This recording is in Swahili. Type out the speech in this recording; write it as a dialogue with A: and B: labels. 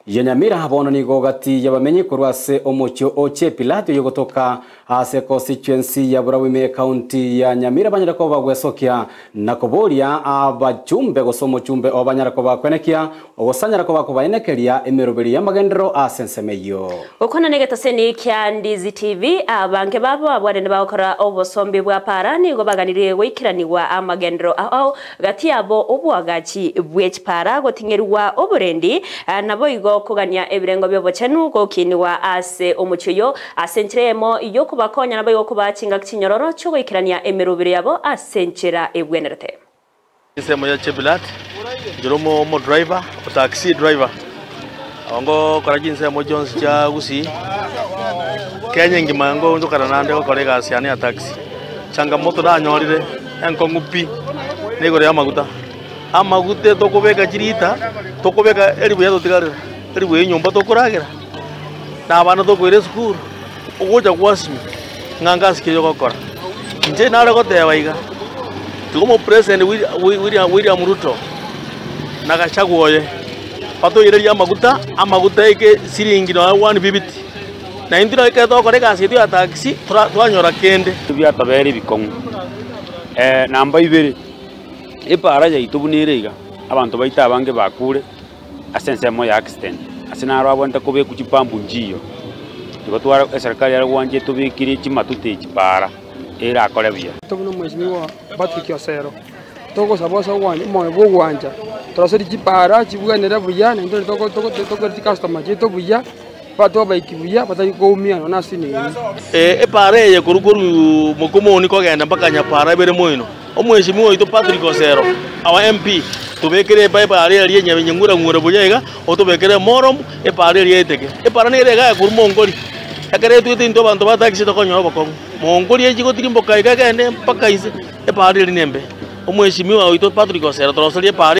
A: Yenyamira habono ni gogati yabamenye kurwase omocho oche Pilato yogotoka ase constituency ya Burawime county ya Nyamira banyarako bagwesokia nakoboria abajumbe gosomo chumbe obanyarako bakwenekia ogosanyarako bakobaenekeria emeroberi ya magendero asensemeyo
B: okona negetaseni kya Ndizi TV abange babo abwane bakora obosombi bwa parani go baganiriye gwikiraniwa amagendero aho gati yabo obwagachi bwechipara gotingerwa oburendi nabo kugania ebirengo byobochenu gokiniwa ase omuchuyo asentremo iyo kubakonya nabo yo kubacinga kinyororo cyo gwikirania emerubire yabo asenchera ebwenerete
C: isemo ya Chebilat joromo mo driver o taxi driver ongo korajinse mo Jones cha gusi Kenya ngimango ndo karanande ko kolega asiane ya taxi changamoto da nyorire enko ngupi negore amaguta amagute tokobeka jirita tokobeka eribu ya totigarira eribu nyumba tokuragira na abana tokwire school ogoja kwasimi ngangasi kiyo gokora nje nare gotewa iga tuko president William Ruto nagachagwoye pato ireria amaguta ike siringi no 150 na indira ike tokorega asitu ya taxi twanyora kende
D: bya taberi bikongu namba 2 ipara ya itubunire iga abantu baita abange bakure asensemo ya accident asinaro abonta kobe kuchipambu njiyo tugotwara serikali ya Rwanda tubikiri chimatute chipara era akore bia
E: tobuno mheshimiwa Patrick Osero togo sabosa wanje moyo bwanja turasori chipara chibuganira buya ndo togo customer jeto buya bato baikibuya batayikoumia na sini
C: epare ye kurukuru mukomo ni kogenda mpaka nyapara bere moino omweshimiwa ito Patrick Osero awa MP tubekere pare ali nyengura ngura buyega otubekere morom epare ali eteke epara nere ga kurumongori akare tuite into bantu bataxi tokonyoro bakongo mongori ejigo tirimbo kai kagende mpaka ise epare ali nembe omweshimiwa ito Patrick Osero torosali epare